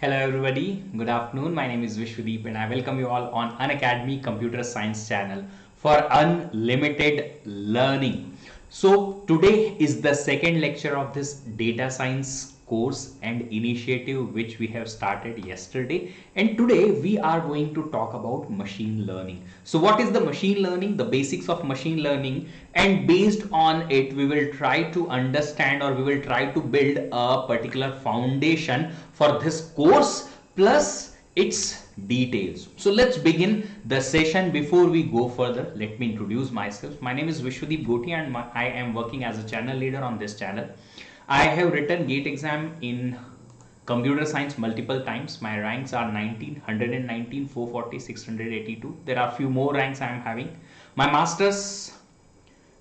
Hello everybody, good afternoon. My name is Vishwadeep and I welcome you all on Unacademy Computer Science channel for unlimited learning. So today is the second lecture of this data science course and initiative which we have started yesterday, and today we are going to talk about machine learning. So what is the machine learning, the basics of machine learning, and based on it we will try to understand, or we will try to build a particular foundation for this course plus its details. So let's begin the session. Before we go further, let me introduce myself. My name is Vishwadeep Goti and I am working as a channel leader on this channel. I have written GATE exam in computer science multiple times. My ranks are 19, 119, 440, 682. There are few more ranks I am having. My masters,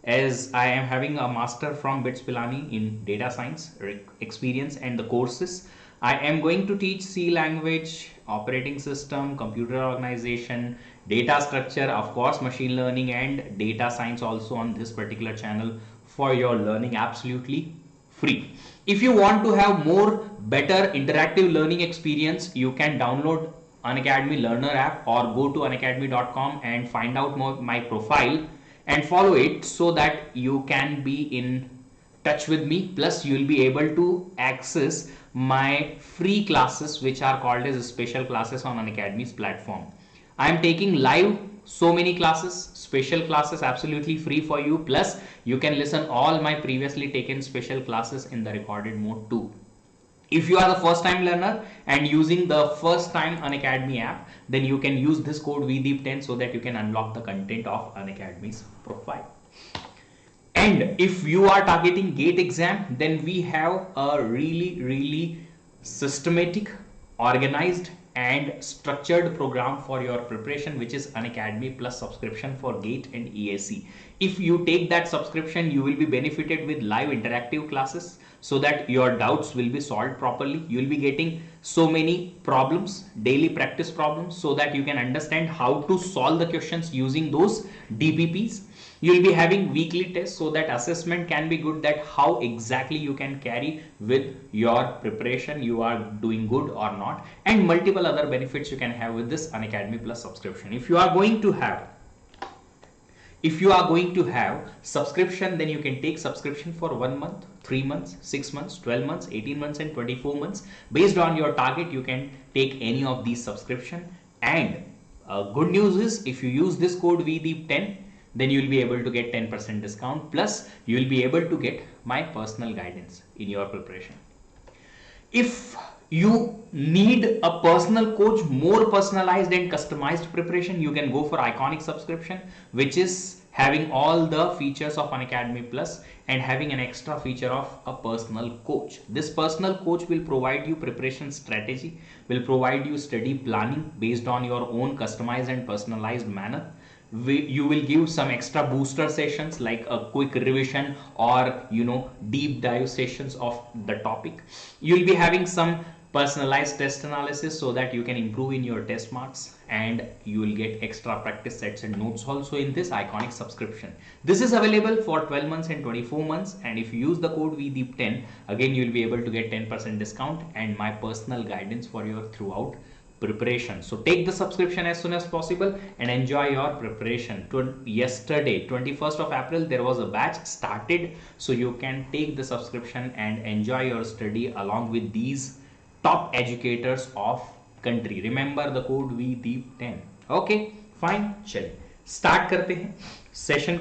as I am having a master from BITS Pilani in data science experience, and the courses I am going to teach C language, operating system, computer organization, data structure, of course machine learning and data science also on this particular channel for your learning absolutely free. If you want to have more better interactive learning experience, you can download Unacademy Learner app or go to unacademy.com and find out more my profile and follow it so that you can be in touch with me. Plus you will be able to access my free classes which are called as special classes on Unacademy's platform. I am taking live so many classes, special classes absolutely free for you, plus you can listen all my previously taken special classes in the recorded mode too. If you are the first time learner and using the first time Unacademy app, then you can use this code VDEEP10 so that you can unlock the content of Unacademy's profile. And if you are targeting GATE exam, then we have a really systematic, organized and structured program for your preparation, which is Unacademy plus subscription for GATE and EAC. If you take that subscription, you will be benefited with live interactive classes so that your doubts will be solved properly. You will be getting so many problems, daily practice problems, so that you can understand how to solve the questions using those DPPs. You will be having weekly tests so that assessment can be good, that how exactly you can carry with your preparation, you are doing good or not, and multiple other benefits you can have with this Unacademy plus subscription. If you are going to have subscription, then you can take subscription for 1 month, 3 months, 6 months, 12 months, 18 months and 24 months. Based on your target, you can take any of these subscription. And good news is, if you use this code VDEEP10, then you will be able to get 10% discount, plus you will be able to get my personal guidance in your preparation. If you need a personal coach, more personalized and customized preparation, you can go for Iconic subscription, which is having all the features of Unacademy Plus and having an extra feature of a personal coach. This personal coach will provide you preparation strategy, will provide you study planning based on your own customized and personalized manner. You will give some extra booster sessions like a quick revision or deep dive sessions of the topic. You will be having some personalized test analysis so that you can improve in your test marks, and you will get extra practice sets and notes also in this Iconic subscription. This is available for 12 months and 24 months, and if you use the code VDEEP10, again you will be able to get 10% discount and my personal guidance for your throughout preparation. So take the subscription as soon as possible and enjoy your preparation. Yesterday 21st of April there was a batch started, so you can take the subscription and enjoy your study along with these top educators of country. Remember the code VDEEP10. Okay, fine, चलिए start करते हैं session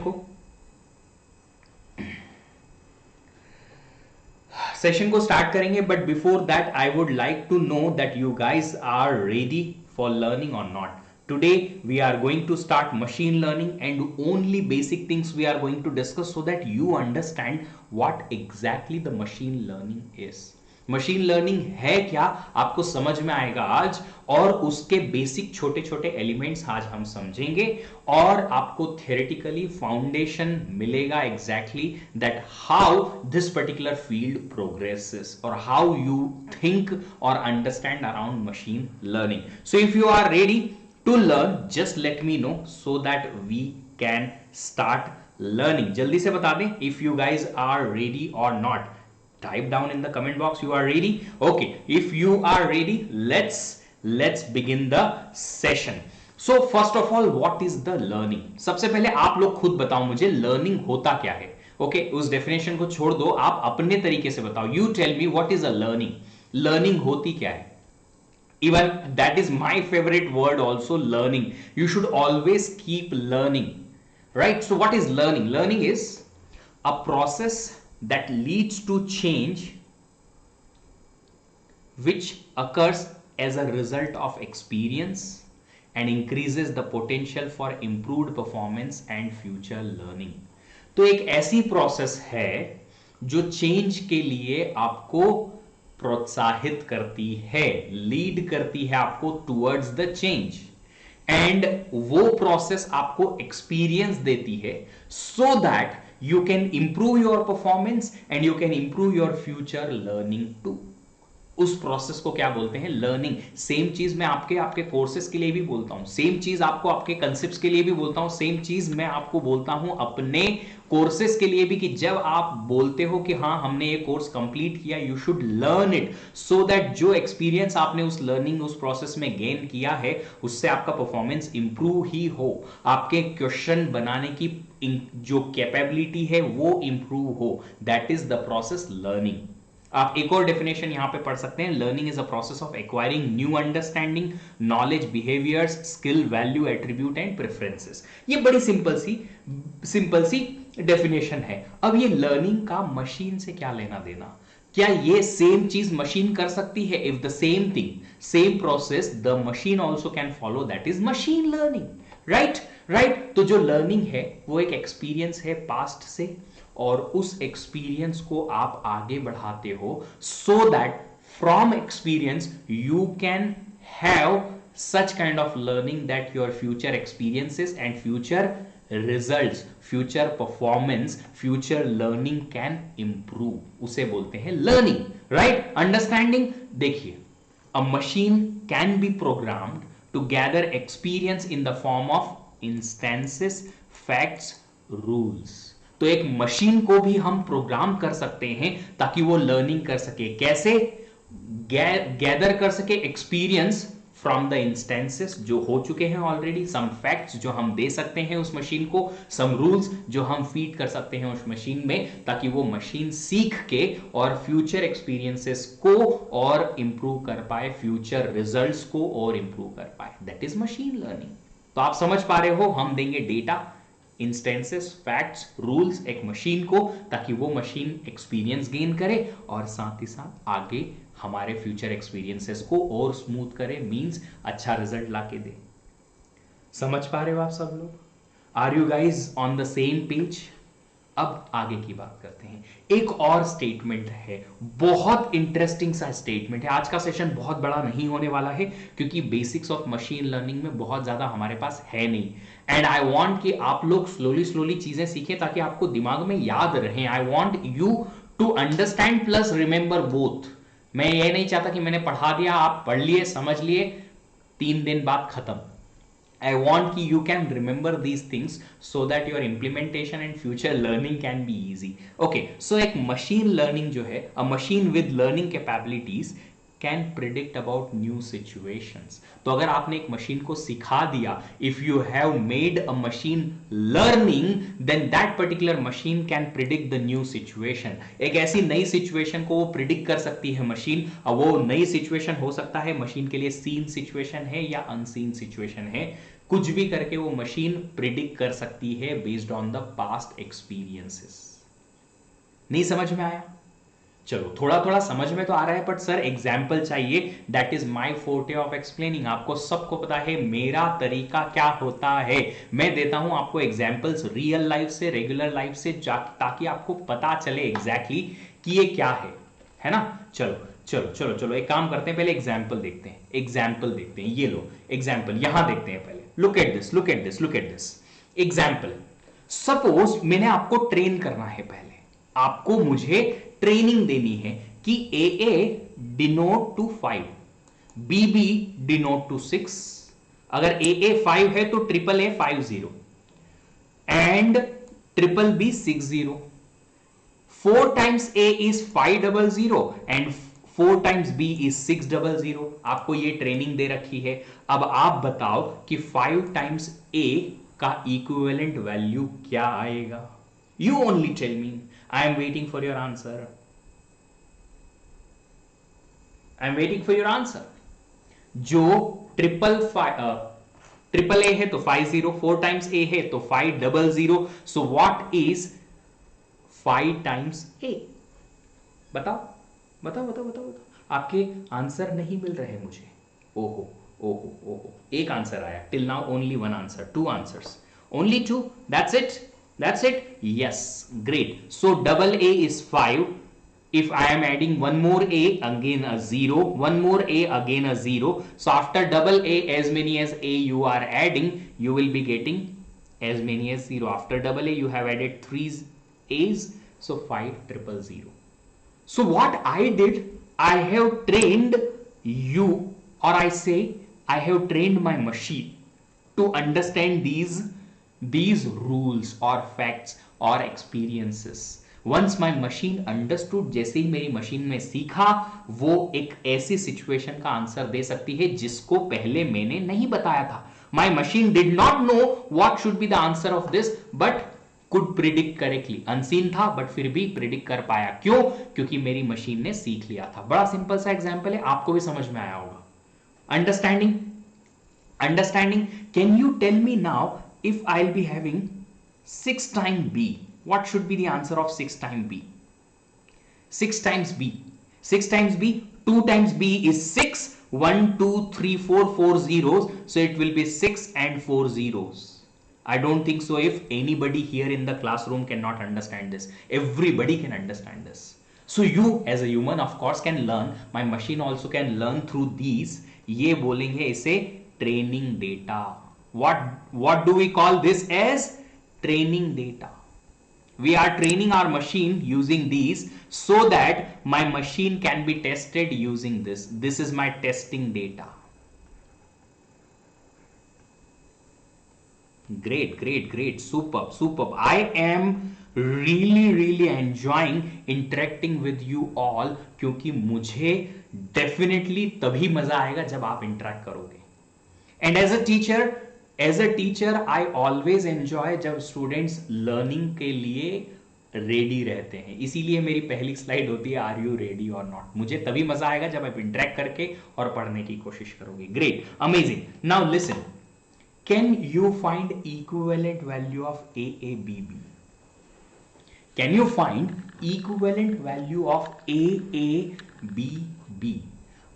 को start करेंगे. But before that I would like to know that you guys are ready for learning और not. Today we are going to start machine learning, and only basic things we are going to discuss so that you understand what exactly the machine learning is. Machine learning है क्या आपको समझ में आएगा आज, और उसके बेसिक छोटे छोटे एलिमेंट्स आज हम समझेंगे, और आपको थियोरेटिकली फाउंडेशन मिलेगा exactly that how this particular field progresses और हाउ यू थिंक और understand around machine learning. So if you are ready to learn, just let me know so that we can start learning. जल्दी से बता दें if you guys are ready और not. Type down in the comment box you are ready. Okay, if you are ready, let's begin the session. So first of all, what is the learning? सबसे पहले आप लोग खुद बताओ मुझे learning होता क्या है. ओके, उस डेफिनेशन को छोड़ दो, आप अपने तरीके से बताओ. You tell me what is a learning. Learning होती क्या है? Even that is my favorite word also, learning. You should always keep learning, right? So what is learning? Learning is a process that leads to change which occurs as a result of experience and increases the potential for improved performance and future learning. तो एक ऐसी process है जो change के लिए आपको प्रोत्साहित करती है, लीड करती है आपको टुवर्ड्स द चेंज, एंड वो प्रोसेस आपको एक्सपीरियंस देती है so that you can improve your performance and you can improve your future learning too. उस प्रोसेस को क्या बोलते हैं? लर्निंग. सेम चीज मैं आपके कोर्सेस के लिए भी बोलता हूं, सेम चीज आपको आपके कंसेप्ट्स के लिए भी बोलता हूं, सेम चीज मैं आपको बोलता हूं अपने कोर्सेस के लिए भी, कि जब आप बोलते हो कि हाँ हमने ये कोर्स कंप्लीट किया, you should learn it so that जो एक्सपीरियंस आपने उस लर्निंग उस प्रोसेस में गेन किया है उससे आपका परफॉर्मेंस इंप्रूव ही हो, आपके क्वेश्चन बनाने की जो कैपेबिलिटी है वो इंप्रूव हो. That is the process learning. आप एक और डेफिनेशन यहां पे पढ़ सकते हैं. Learning is a process of acquiring new understanding, knowledge, behaviours, skill, value, attribute and preferences. ये बड़ी सिंपल सी डेफिनेशन है. अब ये लर्निंग का मशीन से क्या लेना देना? क्या ये सेम चीज मशीन कर सकती है? If the same thing, same process the machine also can follow, that is machine learning. Right. तो जो लर्निंग है वो एक एक्सपीरियंस है पास्ट से, और उस एक्सपीरियंस को आप आगे बढ़ाते हो so that from experience you can have such kind of learning that your future experiences and future results, future performance, future learning can improve. उसे बोलते हैं learning, right? Understanding. देखिए, a machine can be programmed to gather experience in the form of instances, facts, rules. तो एक machine को भी हम programme कर सकते हैं ताकि वो लर्निंग कर सके. कैसे? गैदर कर सके एक्सपीरियंस फ्रॉम द इंस्टेंसेस जो हो चुके हैं ऑलरेडी, सम फैक्ट्स जो हम दे सकते हैं उस मशीन को, सम रूल्स जो हम फीड कर सकते हैं उस मशीन में, ताकि वो मशीन सीख के और फ्यूचर एक्सपीरियंसेस को और इंप्रूव कर पाए, फ्यूचर रिजल्ट्स को और इंप्रूव कर पाए. That is machine learning. तो आप समझ पा रहे हो, हम देंगे डेटा, इंस्टेंसेस, फैक्ट्स, रूल्स एक मशीन को, ताकि वो मशीन एक्सपीरियंस गेन करे और साथ ही साथ आगे हमारे फ्यूचर एक्सपीरियंसेस को और स्मूथ करे, मींस अच्छा रिजल्ट लाके दे. समझ पा रहे हो आप सब लोग? Are you guys on the same page? अब आगे की बात करते हैं. एक और स्टेटमेंट है, बहुत इंटरेस्टिंग सा स्टेटमेंट है. आज का सेशन बहुत बड़ा नहीं होने वाला है क्योंकि बेसिक्स ऑफ मशीन लर्निंग में बहुत ज्यादा हमारे पास है नहीं, एंड आई वांट कि आप लोग स्लोली चीजें सीखें ताकि आपको दिमाग में याद रहे. I want you to understand plus remember both. मैं ये नहीं चाहता कि मैंने पढ़ा दिया, आप पढ़ लिए, समझ लिए, 3 दिन बाद खत्म. I want कि you can remember these things so that your implementation and future learning can be easy. Okay, so एक machine learning जो है, a machine with learning capabilities can predict about new situations. तो अगर आपने एक machine को सिखा दिया, if you have made a machine learning, then that particular machine can predict the new situation. एक ऐसी नई सिचुएशन को वो प्रिडिक्ट कर सकती है मशीन. अब वो नई सिचुएशन हो सकता है मशीन के लिए सीन सिचुएशन है या अनसीन सिचुएशन है, कुछ भी करके वो मशीन प्रिडिक्ट कर सकती है based on the past experiences. नहीं समझ में आया? चलो थोड़ा समझ में तो आ रहा है, बट सर एग्जाम्पल चाहिए. That is my forte of explaining. आपको सबको पता है मेरा तरीका क्या होता है. मैं देता हूं आपको एग्जाम्पल्स रियल लाइफ से, रेगुलर लाइफ से, ताकि आपको पता चले एग्जैक्टली कि ये क्या है ना. चलो एक काम करते हैं, पहले एग्जाम्पल देखते हैं. ये लो एग्जाम्पल यहां देखते हैं पहले. Look at this example. Suppose मैंने आपको ट्रेन करना है, पहले आपको मुझे ट्रेनिंग देनी है कि AA denote to 5, BB denote to 6. अगर AA 5 है तो AAA 50 and BBB 60. 4 times A is 500 and 4 times B is 600. आपको ये ट्रेनिंग दे रखी है. अब आप बताओ कि 5 times A का इक्विवेलेंट वैल्यू क्या आएगा. You only tell me. I am waiting for your answer. I am waiting for your answer. जो ट्रिपल ए है तो 50, 4 टाइम्स ए है तो 500. सो व्हाट इज 5 टाइम्स ए? बताओ बताओ बताओ बताओ बताओ. आपके आंसर नहीं मिल रहे मुझे. ओहो ओहो ओहो, एक आंसर आया. Till now only one answer. 2 answers, only 2. That's it. That's it. Yes, great. So double A is 5. If I am adding one more A, again a 0, one more A, again a 0. So after double A, as many as A you are adding, you will be getting as many as 0. After double A, you have added 3 A's, so 5,000. So what I did, I have trained you, or I say I have trained my machine to understand these rules or facts or experiences. Once my machine understood, जैसे ही मेरी machine में सीखा, वो एक ऐसी situation का answer दे सकती है जिसको पहले मैंने नहीं बताया था. My machine did not know what should be the answer of this, but could predict correctly. Unseen था बट फिर भी प्रिडिक्ट कर पाया. क्यों? क्योंकि मेरी मशीन ने सीख लिया था. बड़ा सिंपल सा एग्जांपल है, आपको भी समझ में आया होगा. Understanding? Understanding? Can you tell me now, if I'll be having 6 times B, what should be the answer of 6 times B? 6 times B. 6 times B, 2 times B is 6. 1, 2, 3, 4, 4 zeros. So it will be 6 and 4 zeros. I don't think so if anybody here in the classroom cannot understand this. Everybody can understand this. So you as a human of course can learn. My machine also can learn through these. ये बोलेंगे इसे training data. What do we call this as? Training data. We are training our machine using these so that my machine can be tested using this. This is my testing data. Great, great, great. Superb, superb. I am really enjoying interacting with you all, क्योंकि मुझे definitely तभी मजा आएगा जब आप interact करोगे. And as a teacher I always enjoy जब students learning के लिए ready रहते हैं. इसीलिए मेरी पहली स्लाइड होती है आर यू रेडी और नॉट. मुझे तभी मजा आएगा जब आप इंटरेक्ट करके और पढ़ने की कोशिश करोगे. Great, amazing. Now listen, can you find equivalent value of A A B B? Can you find equivalent value of A A B B?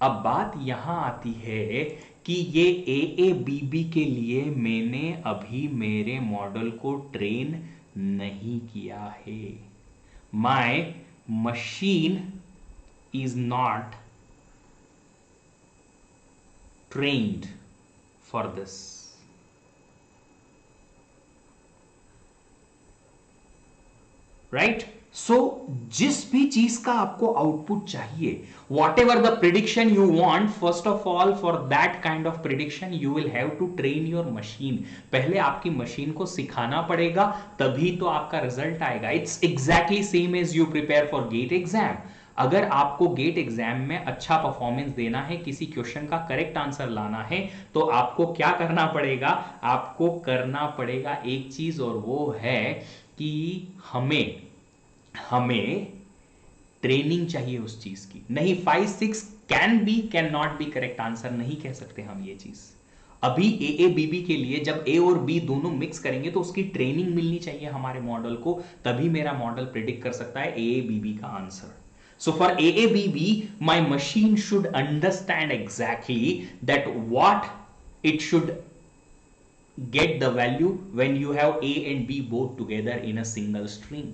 अब बात यहां आती है कि ये ए ए बी बी के लिए मैंने अभी मेरे मॉडल को ट्रेन नहीं किया है. My machine is not trained for this. Right? So जिस भी चीज का आपको आउटपुट चाहिए, whatever the prediction you want, first of all for that kind of prediction you will have to train your machine. पहले आपकी machine को सिखाना पड़ेगा, तभी तो आपका रिजल्ट आएगा. It's exactly same as you prepare for GATE exam. अगर आपको गेट एग्जाम में अच्छा परफॉर्मेंस देना है, किसी क्वेश्चन का करेक्ट आंसर लाना है, तो आपको क्या करना पड़ेगा? आपको करना पड़ेगा एक चीज, और वो है कि हमें ट्रेनिंग चाहिए उस चीज की. नहीं 5, 6 can not be correct answer नहीं कह सकते हम ये चीज. अभी ए ए बी बी के लिए जब ए और बी दोनों मिक्स करेंगे तो उसकी ट्रेनिंग मिलनी चाहिए हमारे मॉडल को, तभी मेरा मॉडल प्रिडिक्ट कर सकता है ए ए बी बी का answer. So for AABB, my machine should understand exactly that what it should get the value when you have A and B both together in a single string.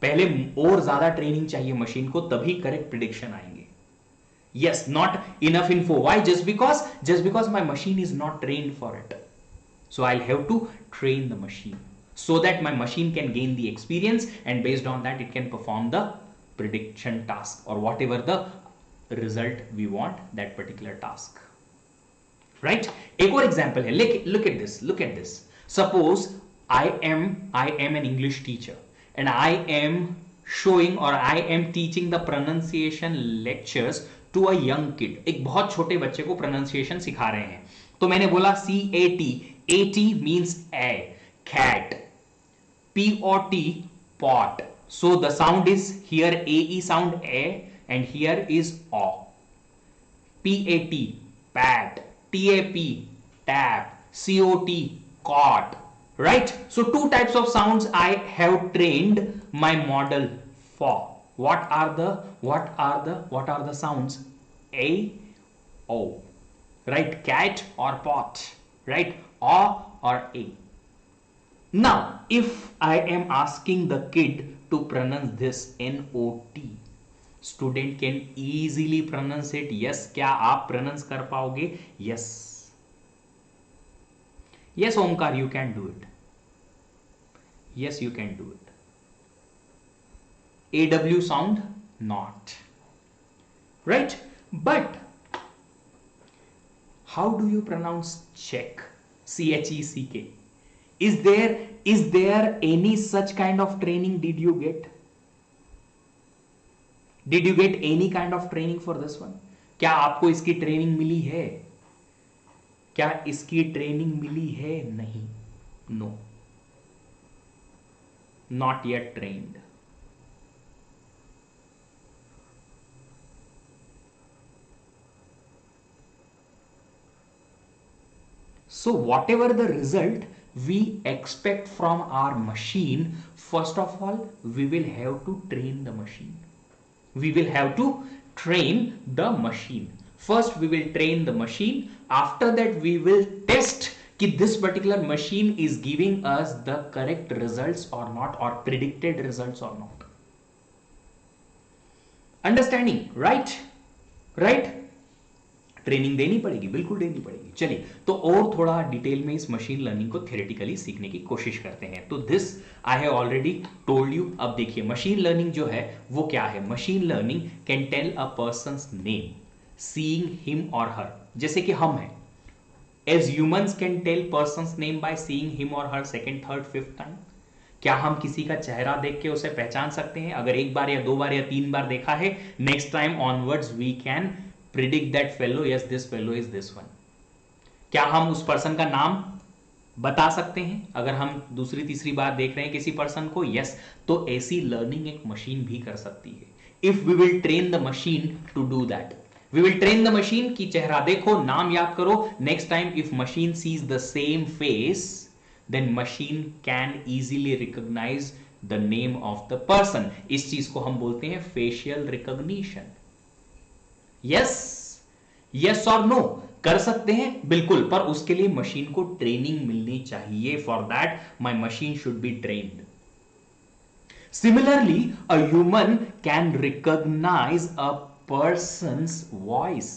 पहले और ज्यादा training चाहिए machine को, तभी correct prediction आएंगे. Yes, not enough info. Why? Just because my machine is not trained for it. So I'll have to train the machine so that my machine can gain the experience, and based on that it can perform the prediction task or whatever the result we want that particular task. Right? एक और example है. Look at this. Suppose I am an English teacher and I am showing or I am teaching the pronunciation lectures to a young kid. एक बहुत छोटे बच्चे को pronunciation सिखा रहे हैं. तो मैंने बोला CAT, AT means a, cat, POT, pot. So the sound is here AE sound a and here is o. PAT, pat, TAP, tap, COT, cot. Right? So two types of sounds I have trained my model for. What are the sounds? A, O. Right? Cat or pot. Right? O or A. Now, if I am asking the kid to pronounce this NOT, student can easily pronounce it. Yes, क्या आप pronounce कर पाओगे? Yes. Yes, Omkar, you can do it. Yes, you can do it. AW sound, not. Right? But how do you pronounce check? CHECK. Is there any such kind of training did you get? Did you get any kind of training for this one? क्या आपको इसकी training मिली है? क्या इसकी training मिली है? नहीं. No. Not yet trained. So whatever the result we expect from our machine, first of all, we will have to train the machine. We will have to train the machine. First, we will train the machine. After that, we will test कि this particular machine is giving us the correct results or not, or predicted results or not. Understanding? Right? Right? Training देनी पड़ेगी, बिल्कुल देनी पड़ेगी. चलिए, तो और थोड़ा डिटेल में इस मशीन लर्निंग को थ्योरेटिकली सीखने की कोशिश करते हैं. तो this I have already told you. अब देखिए, मशीन लर्निंग जो है वो क्या है. Machine learning can tell a person's name seeing him और हर. जैसे कि हम हैं, as humans can tell person's name by seeing him or her second, third, fifth time. क्या हम किसी का चेहरा देख के उसे पहचान सकते हैं? अगर एक बार या दो बार या तीन बार देखा है, next time onwards we can predict that fellow, yes this fellow is this one. क्या हम उस पर्सन का नाम बता सकते हैं अगर हम दूसरी तीसरी बार देख रहे हैं किसी पर्सन को? यस. तो ऐसी लर्निंग एक मशीन भी कर सकती है. If we will train the machine to do that. We will train the machine कि चेहरा देखो, नाम याद करो. Next time if machine sees the same face, then machine can easily recognize the name of the person. इस चीज को हम बोलते हैं facial recognition. Yes, yes or no? कर सकते हैं बिल्कुल, पर उसके लिए मशीन को ट्रेनिंग मिलनी चाहिए. For that, my machine should be trained. Similarly, a human can recognize a person's voice.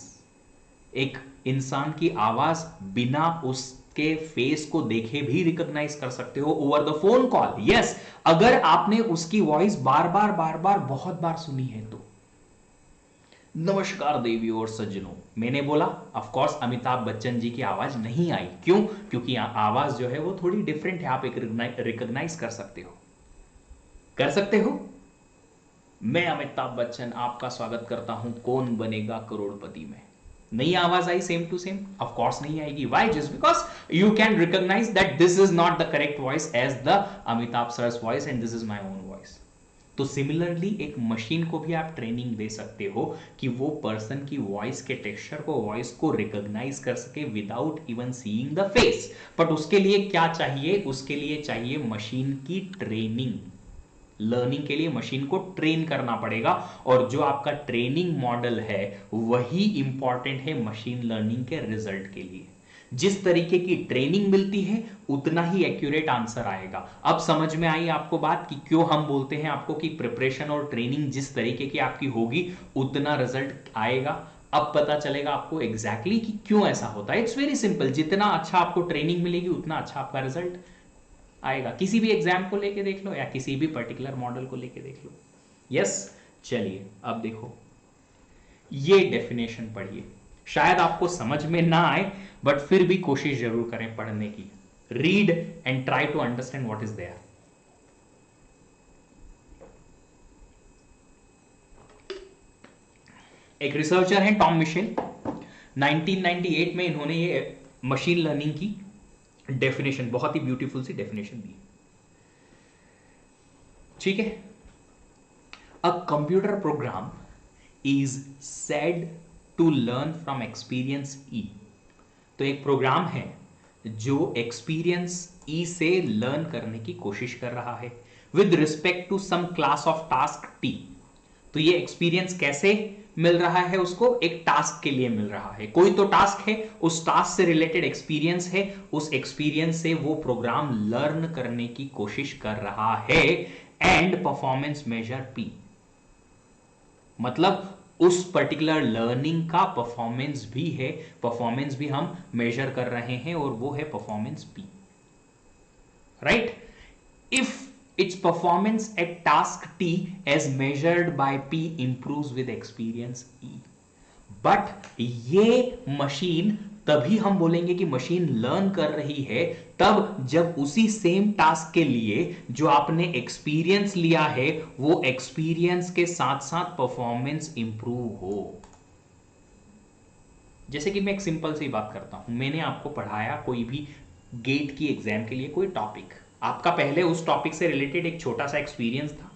एक इंसान की आवाज बिना उसके फेस को देखे भी रिकॉग्नाइज कर सकते हो over the phone call. Yes, अगर आपने उसकी वॉइस बार बार बहुत बार सुनी है तो. नमस्कार देवी और सज्जनों, मैंने बोला ऑफ कोर्स अमिताभ बच्चन जी की आवाज नहीं आई. क्यों? क्योंकि आवाज जो है वो थोड़ी डिफरेंट है. आप एक रिकॉग्नाइज कर सकते हो. कर सकते हो. मैं अमिताभ बच्चन आपका स्वागत करता हूं कौन बनेगा करोड़पति में. नहीं आवाज आई same to same? Of course नहीं आएगी. Why? Just because you can recognise that this is not the correct voice as the Amitabh sir's voice and this is my own voice. तो सिमिलरली एक मशीन को भी आप ट्रेनिंग दे सकते हो कि वो पर्सन की वॉइस के टेक्सचर को, वॉइस को रिकॉग्नाइज कर सके without even seeing the face. But उसके लिए क्या चाहिए? उसके लिए चाहिए मशीन की ट्रेनिंग. लर्निंग के लिए मशीन को ट्रेन करना पड़ेगा, और जो आपका ट्रेनिंग मॉडल है वही इंपॉर्टेंट है मशीन लर्निंग के रिजल्ट के लिए. जिस तरीके की ट्रेनिंग मिलती है उतना ही एक्यूरेट आंसर आएगा. अब समझ में आई आपको बात कि क्यों हम बोलते हैं आपको कि प्रिपरेशन और ट्रेनिंग जिस तरीके की आपकी होगी उतना रिजल्ट आएगा. अब पता चलेगा आपको एग्जैक्टली कि क्यों ऐसा होता है. It's very simple. जितना अच्छा आपको ट्रेनिंग मिलेगी उतना अच्छा आपका रिजल्ट आएगा. किसी भी एग्जाम को लेके देख लो या किसी भी पर्टिकुलर मॉडल को लेके देख लो. यस, चलिए अब देखो, ये डेफिनेशन पढ़िए. शायद आपको समझ में ना आए बट फिर भी कोशिश जरूर करें पढ़ने की. Read and try to understand what is there. एक रिसर्चर हैं टॉम मिशेल, 1998 में इन्होंने ये मशीन लर्निंग की डेफिनेशन, बहुत ही ब्यूटीफुल सी डेफिनेशन दी। ठीक है, a computer program is said to learn from experience E. तो एक प्रोग्राम है जो एक्सपीरियंस ई से लर्न करने की कोशिश कर रहा है with respect to some class of task T. तो ये एक्सपीरियंस कैसे मिल रहा है उसको? एक टास्क के लिए मिल रहा है, कोई तो टास्क है, उस टास्क से रिलेटेड एक्सपीरियंस है, उस एक्सपीरियंस से वो प्रोग्राम लर्न करने की कोशिश कर रहा है एंड परफॉर्मेंस मेजर पी। मतलब उस पर्टिकुलर लर्निंग का परफॉर्मेंस भी है, परफॉर्मेंस भी हम मेजर कर रहे हैं और वो है performance P, right? If its performance at task T as measured by P improves with experience E. But ये मशीन तभी हम बोलेंगे कि मशीन लर्न कर रही है तब जब उसी सेम टास्क के लिए जो आपने एक्सपीरियंस लिया है वो एक्सपीरियंस के साथ साथ परफॉर्मेंस इंप्रूव हो। जैसे कि मैं एक सिंपल सी बात करता हूं, मैंने आपको पढ़ाया कोई भी गेट की एग्जाम के लिए कोई टॉपिक, आपका पहले उस टॉपिक से रिलेटेड एक छोटा सा एक्सपीरियंस था,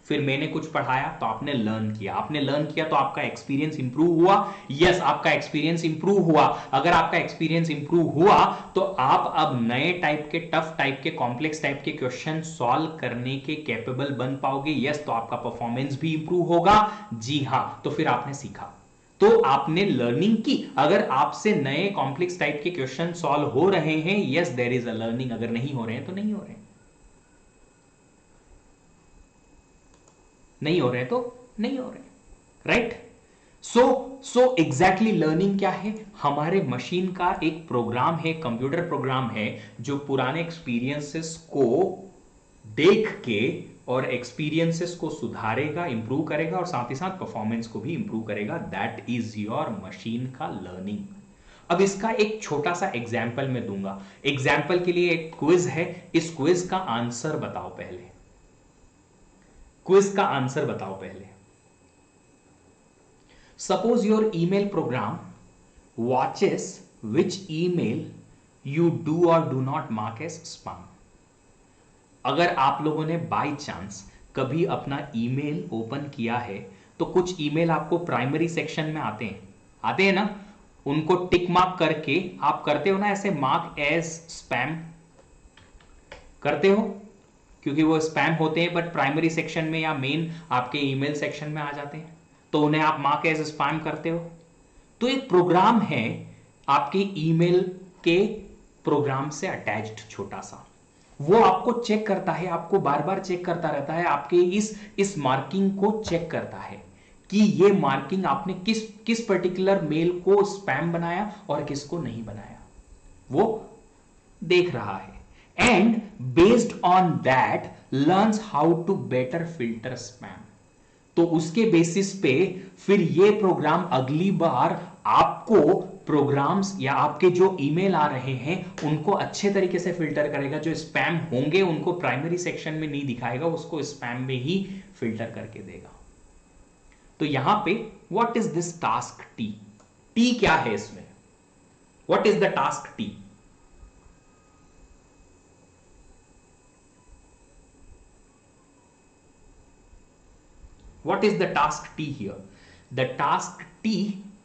फिर मैंने कुछ पढ़ाया तो आपने लर्न किया, आपने लर्न किया तो आपका एक्सपीरियंस इंप्रूव हुआ। यस, आपका एक्सपीरियंस इंप्रूव हुआ। अगर आपका एक्सपीरियंस इंप्रूव हुआ तो आप अब नए टाइप के, टफ टाइप के, कॉम्प्लेक्स टाइप के क्वेश्चन सॉल्व करने के कैपेबल बन पाओगे। यस, तो आपका परफॉर्मेंस भी इंप्रूव होगा। जी हां, तो फिर आपने सीखा, तो आपने लर्निंग की। अगर आपसे नए कॉम्प्लेक्स टाइप के क्वेश्चन सॉल्व हो रहे हैं, yes there is a learning. अगर नहीं हो रहे हैं तो नहीं हो रहे हैं, नहीं हो रहे तो नहीं हो रहे, राइट? सो एग्जैक्टली लर्निंग क्या है? हमारे मशीन का एक प्रोग्राम है, कंप्यूटर प्रोग्राम है, जो पुराने एक्सपीरियंसेस को देख के और एक्सपीरियंसेस को सुधारेगा, इंप्रूव करेगा और साथ ही साथ परफॉर्मेंस को भी इंप्रूव करेगा। दैट इज योर मशीन का लर्निंग। अब इसका एक छोटा सा एग्जाम्पल मैं दूंगा। एग्जाम्पल के लिए एक क्विज है, इस क्विज का आंसर बताओ पहले। क्विज का आंसर बताओ पहले। Suppose your email program watches which email you do or do not mark as spam. अगर आप लोगों ने बाय चांस कभी अपना ईमेल ओपन किया है तो कुछ ईमेल आपको प्राइमरी सेक्शन में आते हैं ना, उनको टिक मार्क करके आप करते हो ना, ऐसे मार्क एज स्पैम करते हो, क्योंकि वो स्पैम होते हैं बट प्राइमरी सेक्शन में या मेन आपके ईमेल सेक्शन में आ जाते हैं, तो उन्हें आप मार्क एज स्पैम करते हो। तो एक प्रोग्राम है आपके ईमेल के प्रोग्राम से अटैच्ड छोटा सा, वो आपको चेक करता है, आपको बार बार चेक करता रहता है, आपके इस मार्किंग को चेक करता है कि ये मार्किंग आपने किस पर्टिकुलर मेल को स्पैम बनाया और किसको नहीं बनाया, वो देख रहा है। And based on that learns how to better filter spam. तो उसके बेसिस पे फिर ये प्रोग्राम अगली बार आपको प्रोग्राम्स या आपके जो ईमेल आ रहे हैं उनको अच्छे तरीके से फिल्टर करेगा। जो स्पैम होंगे उनको प्राइमरी सेक्शन में नहीं दिखाएगा, उसको स्पैम में ही फिल्टर करके देगा। तो यहां पे what is this task T? T क्या है इसमें? What is the task T? What is the task T here? The task T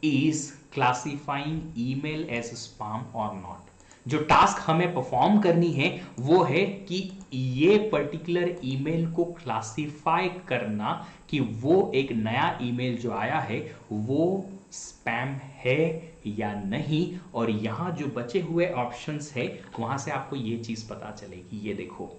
is classifying email as spam or not. जो टास्क हमें परफॉर्म करनी है वो है कि ये पर्टिकुलर ईमेल को क्लासिफाई करना कि वो एक नया ईमेल जो आया है वो स्पैम है या नहीं। और यहां जो बचे हुए ऑप्शंस है वहां से आपको ये चीज पता चलेगी। ये देखो,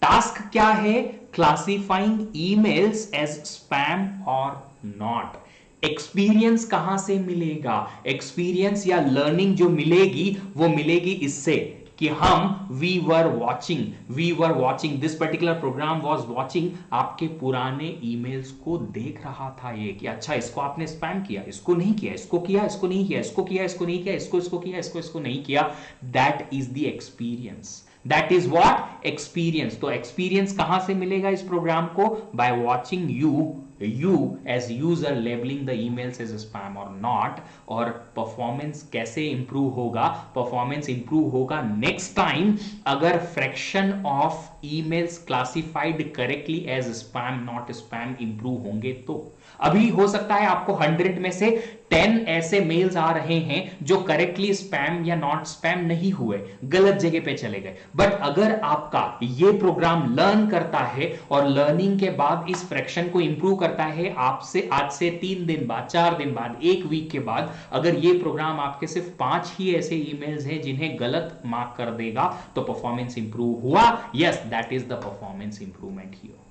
टास्क क्या है? क्लासिफाइंग ईमेल्स एज स्पैम और नॉट। एक्सपीरियंस कहां से मिलेगा? एक्सपीरियंस या लर्निंग जो मिलेगी वो मिलेगी इससे कि हम we were watching this particular programme was watching, आपके पुराने ईमेल्स को देख रहा था ये कि अच्छा इसको आपने स्पैम किया, इसको नहीं किया, इसको किया, इसको नहीं किया, इसको किया, इसको नहीं किया, इसको किया, इसको नहीं किया। That is the experience. That is what? Experience. तो एक्सपीरियंस कहां से मिलेगा इस प्रोग्राम को? By watching you you as user labeling the emails as spam or not, और परफॉर्मेंस कैसे इंप्रूव होगा? परफॉर्मेंस इंप्रूव होगा नेक्स्ट टाइम अगर fraction of emails classified correctly as spam not spam improve होंगे। तो अभी हो सकता है आपको 100 में से 10 ऐसे मेल्स आ रहे हैं जो करेक्टली स्पैम या नॉट स्पैम नहीं हुए, गलत जगह पे चले गए। बट अगर आपका ये प्रोग्राम लर्न करता है और लर्निंग के बाद इस फ्रैक्शन को इंप्रूव करता है, आपसे आज से 3 दिन बाद, 4 दिन बाद, 1 वीक के बाद अगर ये प्रोग्राम आपके सिर्फ 5 ही ऐसे ईमेल्स हैं जिन्हें गलत मार्क कर देगा, तो परफॉर्मेंस इंप्रूव हुआ। Yes, that is the performance improvement here.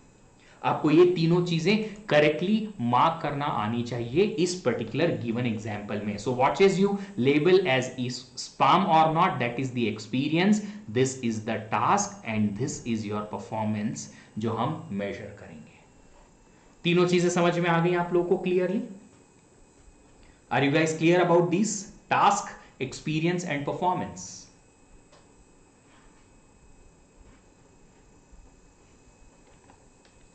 आपको ये तीनों चीजें करेक्टली मार्क करना आनी चाहिए इस पर्टिकुलर गिवन एग्जांपल में। So what is you label as spam और not, that is the experience, this is the task and this is your performance जो हम मेजर करेंगे। तीनों चीजें समझ में आ गई आप लोगों को clearly? Are you guys clear about this task, experience and performance?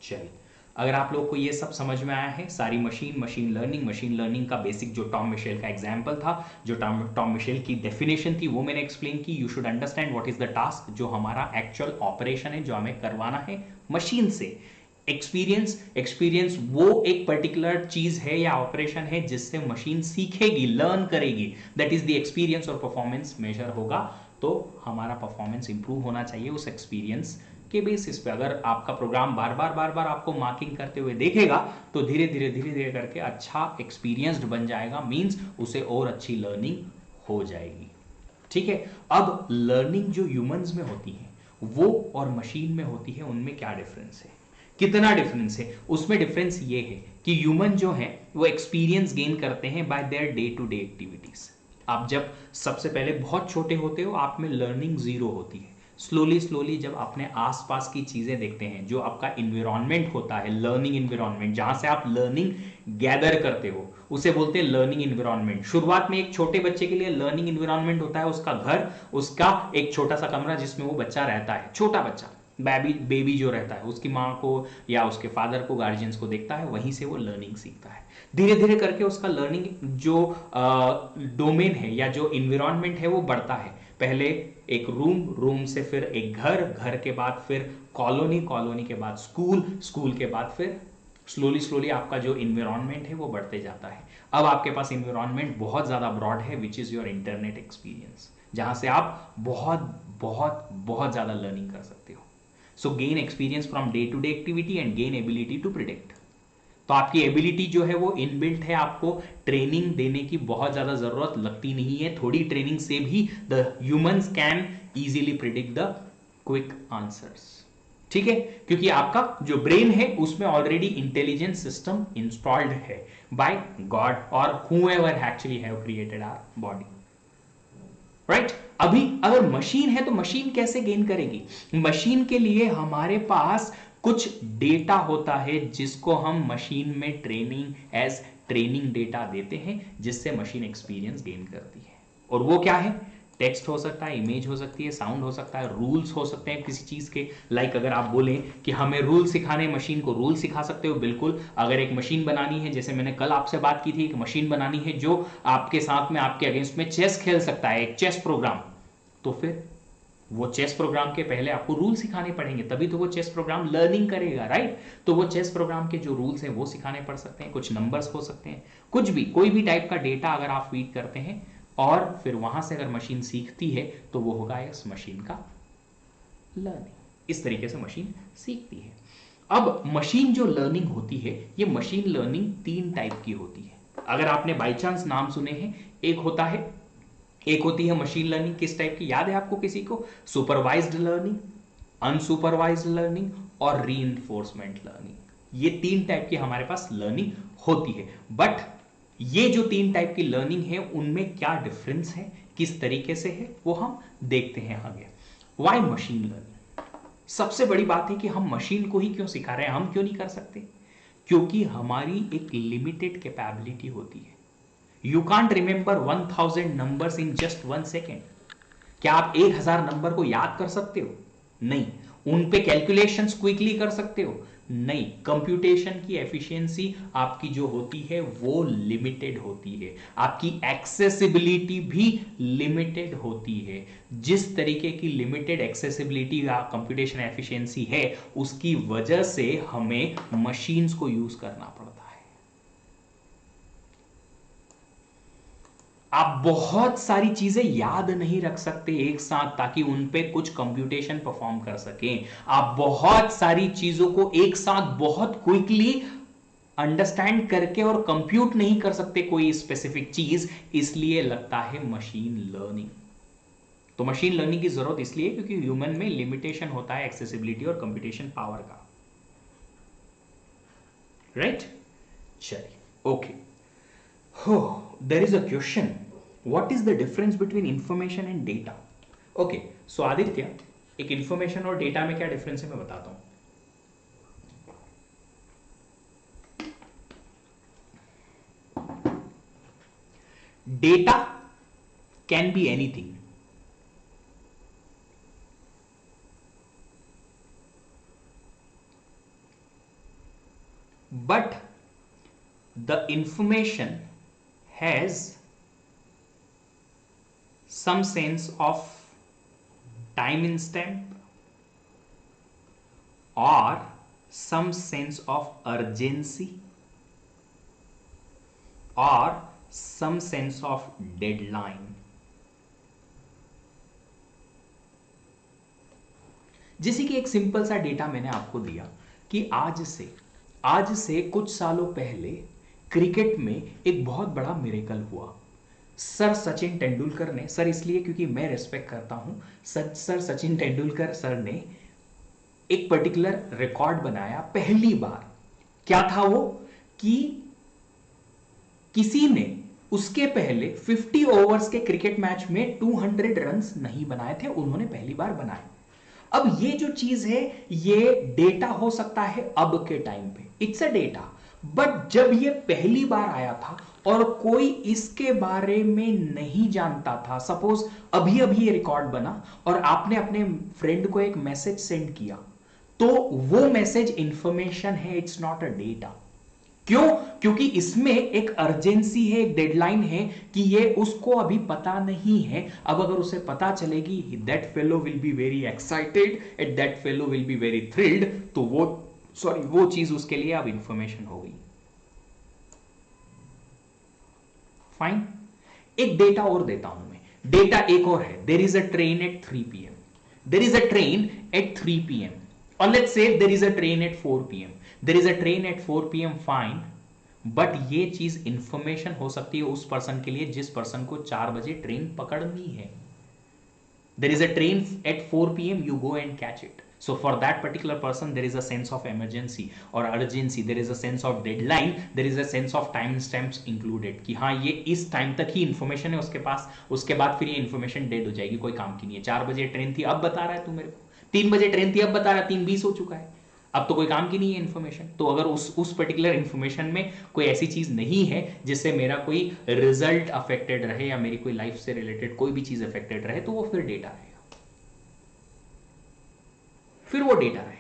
चलिए, अगर आप लोग को ये सब समझ में आया है, सारी मशीन लर्निंग का बेसिक जो टॉम मिशेल का एग्जांपल था, जो टॉम मिशेल की डेफिनेशन थी वो मैंने एक्सप्लेन की। You should understand what is the task, जो हमारा एक्चुअल ऑपरेशन है जो हमें करवाना है मशीन से। एक्सपीरियंस वो एक पर्टिकुलर चीज है या ऑपरेशन है जिससे मशीन सीखेगी, लर्न करेगी, दैट इज द एक्सपीरियंस, और परफॉर्मेंस मेजर होगा। तो हमारा परफॉर्मेंस इंप्रूव होना चाहिए उस एक्सपीरियंस के बेसिस पे। अगर आपका प्रोग्राम बार बार आपको मार्किंग करते हुए देखेगा तो धीरे धीरे करके अच्छा एक्सपीरियंस्ड बन जाएगा, मींस उसे और अच्छी लर्निंग हो जाएगी। ठीक है, अब लर्निंग जो ह्यूमंस में होती है वो और मशीन में होती है, उनमें क्या डिफरेंस है, कितना डिफरेंस है? उसमें डिफरेंस ये है कि ह्यूमन जो है वो एक्सपीरियंस गेन करते हैं by their day to day activities. आप जब सबसे पहले बहुत छोटे होते हो, आप में लर्निंग जीरो होती है। स्लोली जब अपने आसपास की चीजें देखते हैं, जो आपका इन्वायरमेंट होता है, लर्निंग इन्वायरमेंट, जहां से आप लर्निंग गैदर करते हो, उसे बोलते हैं लर्निंग इन्वायरमेंट। शुरुआत में एक छोटे बच्चे के लिए लर्निंग इन्वायरमेंट होता है उसका घर, उसका एक छोटा सा कमरा जिसमें वो बच्चा रहता है, छोटा बच्चा बेबी जो रहता है, उसकी माँ को या उसके फादर को, गार्जियंस को देखता है, वहीं से वो लर्निंग सीखता है। धीरे धीरे करके उसका लर्निंग जो डोमेन है या जो इन्वायरमेंट है वो बढ़ता है। पहले एक रूम से फिर एक घर के बाद फिर कॉलोनी के बाद स्कूल के बाद फिर स्लोली आपका जो इन्वायरमेंट है वो बढ़ते जाता है। अब आपके पास इन्वायरमेंट बहुत ज्यादा ब्रॉड है, which is your internet experience, जहां से आप बहुत ज्यादा लर्निंग कर सकते हो। So gain experience from day to day activity and gain ability to predict. तो आपकी एबिलिटी जो है वो इनबिल्ट है, आपको ट्रेनिंग देने की बहुत ज्यादा जरूरत लगती नहीं है। थोड़ी ट्रेनिंग से भी the humans can easily predict the quick answers. ठीक है, क्योंकि आपका जो ब्रेन है उसमें ऑलरेडी इंटेलिजेंस सिस्टम इंस्टॉल्ड है बाय गॉड और whoever actually have created our body, right. अभी अगर मशीन है तो मशीन कैसे गेन करेगी? मशीन के लिए हमारे पास कुछ डेटा होता है जिसको हम मशीन में एज ट्रेनिंग डेटा देते हैं, जिससे मशीन एक्सपीरियंस गेन करती है। और वो क्या है? टेक्स्ट हो सकता है, इमेज हो सकती है, साउंड हो सकता है, रूल्स हो सकते हैं किसी चीज के। लाइक अगर आप बोलें कि हमें रूल सिखाने, मशीन को रूल सिखा सकते हो, बिल्कुल। अगर एक मशीन बनानी है, जैसे मैंने कल आपसे बात की थी, एक मशीन बनानी है जो आपके साथ में, आपके अगेंस्ट में चेस खेल सकता है, एक चेस प्रोग्राम, तो फिर वो चेस प्रोग्राम के पहले आपको रूल सिखाने पड़ेंगे, तभी तो वो चेस प्रोग्राम लर्निंग करेगा, राइट। तो वो चेस प्रोग्राम के जो रूल्स हैं वो सिखाने पड़ सकते हैं, कुछ नंबर्स हो सकते हैं, कुछ भी, कोई भी टाइप का डेटा अगर आप फीड करते हैं और फिर वहां से अगर मशीन सीखती है तो वो होगा इस मशीन का लर्निंग। इस तरीके से मशीन सीखती है। अब मशीन जो लर्निंग होती है, ये मशीन लर्निंग 3 टाइप की होती है। अगर आपने बाई चांस नाम सुने हैं, एक होती है मशीन लर्निंग, किस टाइप की याद है आपको किसी को? सुपरवाइज्ड लर्निंग, अनसुपरवाइज्ड लर्निंग और रीइंफोर्समेंट लर्निंग। ये 3 टाइप की हमारे पास लर्निंग होती है। बट ये जो 3 टाइप की लर्निंग है उनमें क्या डिफरेंस है, किस तरीके से है, वो हम देखते हैं आगे। Why machine learning? सबसे बड़ी बात है कि हम मशीन को ही क्यों सिखा रहे हैं, हम क्यों नहीं कर सकते? क्योंकि हमारी एक लिमिटेड कैपेबिलिटी होती है। You can't remember 1000 numbers in just 1 second. क्या आप 1000 नंबर को याद कर सकते हो? नहीं। उन पे कैलकुलेशंस क्विकली कर सकते हो? नहीं, कंप्यूटेशन की एफिशिएंसी आपकी जो होती है वो लिमिटेड होती है, आपकी एक्सेसिबिलिटी भी लिमिटेड होती है। जिस तरीके की लिमिटेड एक्सेसिबिलिटी या कंप्यूटेशन एफिशिएंसी है, उसकी वजह से हमें मशीन्स को यूज करना पड़ता है। आप बहुत सारी चीजें याद नहीं रख सकते एक साथ ताकि उन पे कुछ कंप्यूटेशन परफॉर्म कर सकें। आप बहुत सारी चीजों को एक साथ बहुत क्विकली अंडरस्टैंड करके और कंप्यूट नहीं कर सकते कोई स्पेसिफिक चीज, इसलिए लगता है मशीन लर्निंग। तो मशीन लर्निंग की जरूरत इसलिए क्योंकि ह्यूमन में लिमिटेशन होता है एक्सेसिबिलिटी और कंप्यूटेशन पावर का। राइट? चलिए, okay. There is a question. What is the difference between information and data? Okay, so Aditya, एक इंफॉर्मेशन और डेटा में क्या डिफरेंस है मैं बताता हूं। Data can be anything, but the information has some sense of time instamp or some sense of urgency or some sense of deadline. जैसे कि एक सिंपल सा डेटा मैंने आपको दिया कि आज से कुछ सालों पहले क्रिकेट में एक बहुत बड़ा मिरेकल हुआ। सर सचिन तेंदुलकर ने, सर इसलिए क्योंकि मैं रेस्पेक्ट करता हूं, सर सचिन तेंदुलकर सर ने एक पर्टिकुलर रिकॉर्ड बनाया पहली बार। क्या था वो? कि किसी ने उसके पहले 50 ओवर्स के क्रिकेट मैच में 200 रन्स नहीं बनाए थे, उन्होंने पहली बार बनाए। अब ये जो चीज है ये डेटा हो सकता है अब के टाइम पे, इट्स अ डेटा, बट जब ये पहली बार आया था और कोई इसके बारे में नहीं जानता था, सपोज अभी अभी ये रिकॉर्ड बना और आपने अपने फ्रेंड को एक मैसेज सेंड किया, तो वो मैसेज इंफॉर्मेशन है, इट्स नॉट अ डेटा। क्यों? क्योंकि इसमें एक अर्जेंसी है, एक डेडलाइन है कि ये उसको अभी पता नहीं है। अब अगर उसे पता चलेगी that fellow will be very excited and that fellow will be very thrilled, तो वो चीज उसके लिए अब इंफॉर्मेशन हो गई। फाइन, एक डेटा और देता हूं मैं, डेटा एक और है। There is a train at 3 PM, there is a train at 3 PM, और let's say there is a train at 4 PM, there is a train at 4 PM, fine, but ये चीज इंफॉर्मेशन हो सकती है उस पर्सन के लिए जिस पर्सन को 4 बजे ट्रेन पकड़नी है। There is a train at 4 PM, you go and catch it. So for that particular person, there is a sense of emergency or urgency. There is a sense of deadline. There is a sense of time stamps included. कि हाँ ये इस time तक ही information है उसके पास, उसके बाद फिर ये इन्फॉर्मेशन डेड हो जाएगी, कोई काम की नहीं है। 4 बजे ट्रेन थी अब बता रहा है तू मेरे को, 3 बजे ट्रेन थी अब बता रहा है 3:20 हो चुका है, अब तो कोई काम की नहीं है इन्फॉर्मेशन। तो अगर उस पर्टिकुलर इन्फॉर्मेशन में कोई ऐसी चीज नहीं है जिससे मेरा कोई रिजल्ट अफेक्टेड रहे या मेरी कोई लाइफ से रिलेटेड कोई भी चीज अफेक्टेड रहे, तो वो फिर डेटा रहेगा, फिर वो डेटा रहेगा।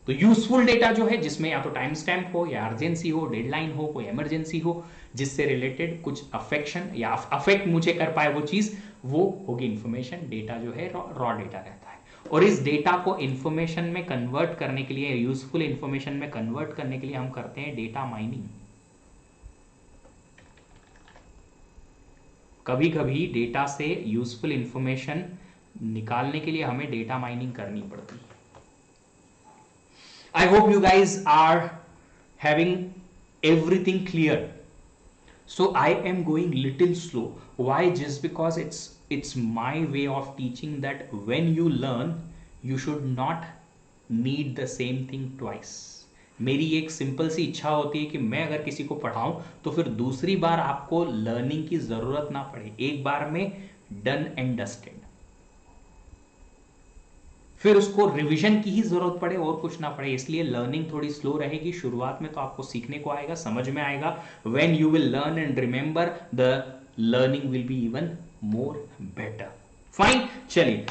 तो यूजफुल डेटा जो है जिसमें या तो टाइम स्टैम्प हो या अर्जेंसी हो, डेडलाइन हो, कोई इमरजेंसी हो, जिससे रिलेटेड कुछ अफेक्शन या अफेक्ट मुझे कर पाए वो चीज, वो होगी इंफॉर्मेशन। डेटा जो है रॉ डेटा रहता है, और इस डेटा को इंफॉर्मेशन में कन्वर्ट करने के लिए, यूजफुल इंफॉर्मेशन में कन्वर्ट करने के लिए हम करते हैं डेटा माइनिंग। कभी कभी डेटा से यूजफुल इंफॉर्मेशन निकालने के लिए हमें डेटा माइनिंग करनी पड़ती है। I hope you guys are having everything clear. So I am going little slow. Why? Just because it's my way of teaching that when you learn, you should not need the same thing twice. मेरी एक simple सी इच्छा होती है कि मैं अगर किसी को पढ़ाऊं तो फिर दूसरी बार आपको लर्निंग की जरूरत ना पड़े, एक बार में डन एंड डस्टेड, फिर उसको रिवीजन की ही जरूरत पड़े और कुछ ना पड़े। इसलिए लर्निंग थोड़ी स्लो रहेगी। शुरुआत में तो आपको सीखने को आएगा, समझ में आएगा। When you will learn and remember, the learning will be even more better. Fine, चलिए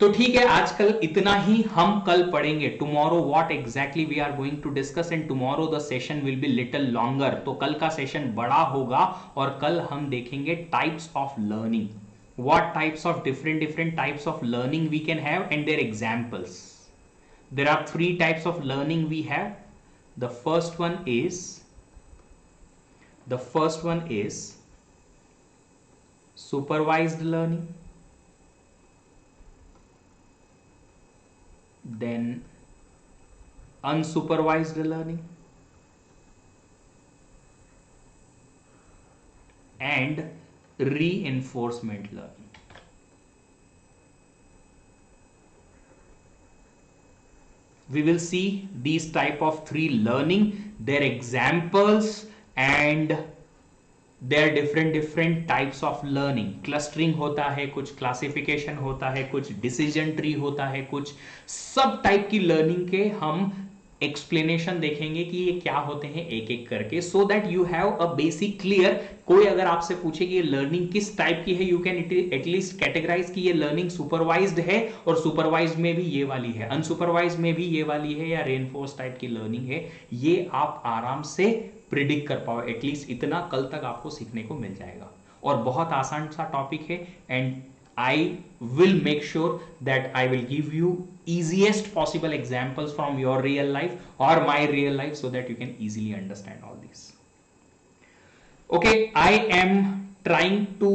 तो ठीक है, आजकल इतना ही हम कल पढ़ेंगे. Tomorrow what exactly we are going to discuss, and tomorrow the session will be little longer. तो कल का सेशन बड़ा होगा और कल हम देखेंगे types of learning. What types of different types of learning we can have and their examples. There are 3 types of learning we have. The first one is supervised learning, then unsupervised learning, and reinforcement learning. We will see these type of 3 learning, their examples, and their different types of learning. Clustering होता है, कुछ classification होता है, कुछ decision tree होता है, कुछ सब टाइप की लर्निंग के हम एक्सप्लेनेशन देखेंगे कि ये क्या होते हैं एक एक करके, so that you have a basic clear. कोई अगर आपसे पूछे कि ये लर्निंग किस टाइप की है, यू कैन एटलीस्ट कैटेगराइज कि ये लर्निंग सुपरवाइज्ड है और सुपरवाइज्ड में भी ये वाली है, अनसुपरवाइज्ड में भी ये वाली है, या रेनफोर्स टाइप की लर्निंग है. ये आप आराम से प्रिडिक्ट कर पाओ. एटलीस्ट इतना कल तक आपको सीखने को मिल जाएगा और बहुत आसान सा टॉपिक है. And I will make sure that I will give you easiest possible examples from your real life or my real life so that you can easily understand all this. Okay, I am trying to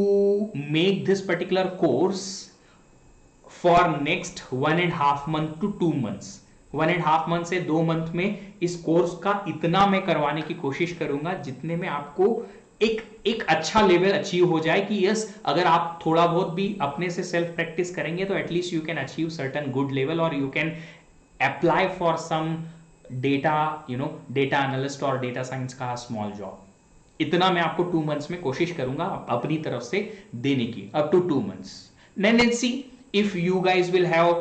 make this particular course for next 1.5 month to 2 months. 1.5 month से 2 month में इस course का इतना मैं करवाने की कोशिश करूंगा जितने में आपको एक अच्छा लेवल अचीव हो जाए कि यस, अगर आप थोड़ा बहुत भी अपने से सेल्फ प्रैक्टिस करेंगे तो at least you can achieve certain good level और you can apply for some data data analyst और डेटा साइंस का स्मॉल जॉब. इतना मैं आपको 2 मंथ्स में कोशिश करूंगा अपनी तरफ से देने की, up to 2 months. Then let's see if you guys will have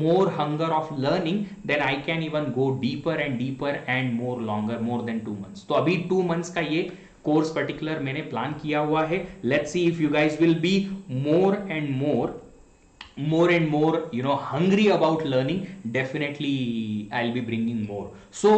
more hunger of learning, then I can even go deeper and deeper and more longer, more than 2 months. तो अभी 2 months का ये कोर्स पर्टिकुलर मैंने plan किया हुआ है. Let's see if you guys will be more and more hungry about learning. Definitely I'll be bringing more. So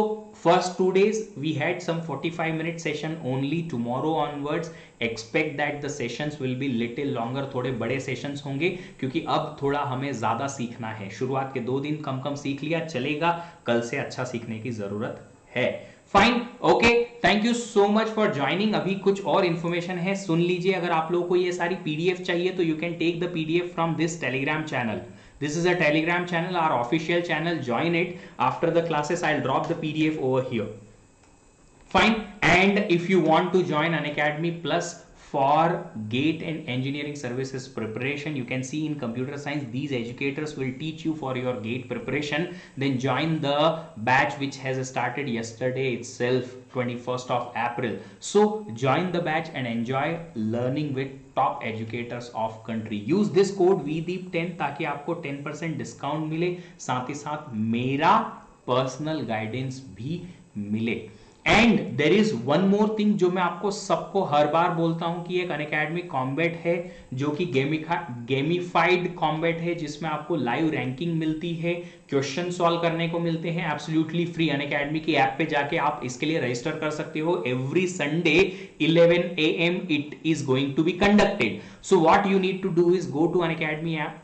first 2 days we had some 45-minute session only. Tomorrow onwards expect that the sessions will be little longer. थोड़े बड़े sessions होंगे क्योंकि अब थोड़ा हमें ज्यादा सीखना है. शुरुआत के 2 दिन कम सीख लिया चलेगा, कल से अच्छा सीखने की जरूरत है. Fine, okay, thank you so much for joining. अभी कुछ और इंफॉर्मेशन है, सुन लीजिए. अगर आप लोगों को ये सारी पीडीएफ चाहिए तो you can take the PDF from this Telegram channel. This is a Telegram channel, our official channel. Join it. After the classes, I'll drop the PDF over here. Fine. And if you want to join Unacademy Plus for GATE and engineering services preparation, you can see in computer science these educators will teach you for your GATE preparation. Then join the batch which has started yesterday itself, 21st of April. So join the batch and enjoy learning with top educators of country. Use this code VDEEP10 ताकि आपको 10% discount मिले, साथ ही साथ मेरा personal guidance भी मिले. And there is one more thing जो मैं आपको सबको हर बार बोलता हूं कि एक अनअकैडमी कॉम्बैट है जो कि गेमिफाइड कॉम्बैट है, जिसमें आपको लाइव रैंकिंग मिलती है, क्वेश्चन सॉल्व करने को मिलते हैं एब्सोल्युटली फ्री. अनअकैडमी की ऐप पे जाके आप इसके लिए रजिस्टर कर सकते हो. Every Sunday 11 AM it is going to be conducted. So what you need to do is go to Unacademy app,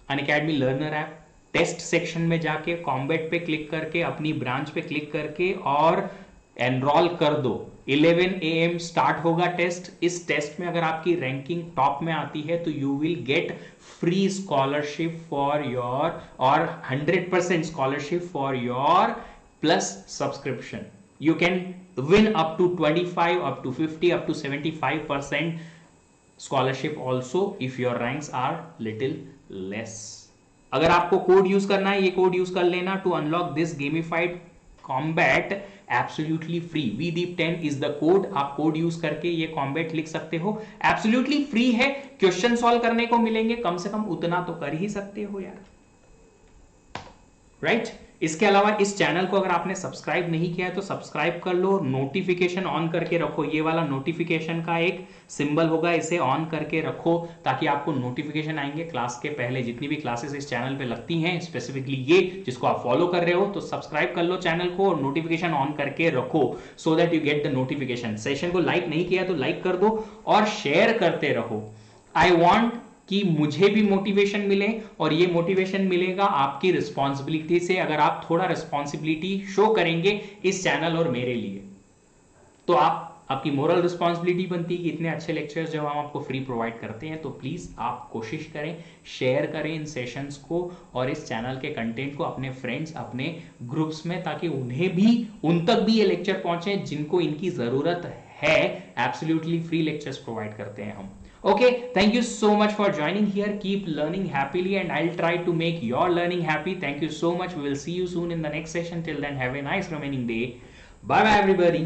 Unacademy learner app, test section में जाके कॉम्बैट पे क्लिक करके अपनी ब्रांच पे क्लिक करके और एनरोल कर दो. 11 AM स्टार्ट होगा टेस्ट. इस टेस्ट में अगर आपकी रैंकिंग टॉप में आती है तो you will get free scholarship for your और 100% scholarship for your plus subscription. You can win up to 25, up to 50, up to 75% scholarship also if your ranks are little less. अगर आपको code use करना है, ये code use कर लेना to unlock this gamified combat absolutely free. VDEEP10 is the code. आप code use करके ये कॉम्बैट लिख सकते हो. एब्सोल्युटली फ्री है. क्वेश्चन सॉल्व करने को मिलेंगे, कम से कम उतना तो कर ही सकते हो यार, राइट। इसके अलावा इस चैनल को अगर आपने सब्सक्राइब नहीं किया है तो सब्सक्राइब कर लो, नोटिफिकेशन ऑन करके रखो, ये वाला नोटिफिकेशन का एक सिंबल होगा, इसे ऑन करके रखो ताकि आपको नोटिफिकेशन आएंगे क्लास के पहले। जितनी भी क्लासेस इस चैनल पे लगती हैं, स्पेसिफिकली ये जिसको आप फॉलो कर रहे हो, तो सब्सक्राइब कर लो चैनल को और नोटिफिकेशन ऑन करके रखो so that you get the notification. Session को लाइक नहीं किया तो लाइक कर दो और शेयर करते रहो। आई वॉन्ट कि मुझे भी मोटिवेशन मिले, और ये मोटिवेशन मिलेगा आपकी रिस्पॉन्सिबिलिटी से। अगर आप थोड़ा रिस्पॉन्सिबिलिटी शो करेंगे इस चैनल और मेरे लिए, तो आपकी मोरल रिस्पॉन्सिबिलिटी बनती है कि इतने अच्छे लेक्चर्स जब हम आपको फ्री प्रोवाइड करते हैं तो प्लीज आप कोशिश करें, शेयर करें इन सेशंस को और इस चैनल के कंटेंट को अपने फ्रेंड्स, अपने ग्रुप्स में, ताकि उन तक भी ये लेक्चर पहुंचे जिनको इनकी जरूरत है। एब्सोल्युटली फ्री लेक्चर्स प्रोवाइड करते हैं हम। Okay, thank you so much for joining here. Keep learning happily and I'll try to make your learning happy. Thank you so much. We will see you soon in the next session. Till then, have a nice remaining day. Bye bye everybody.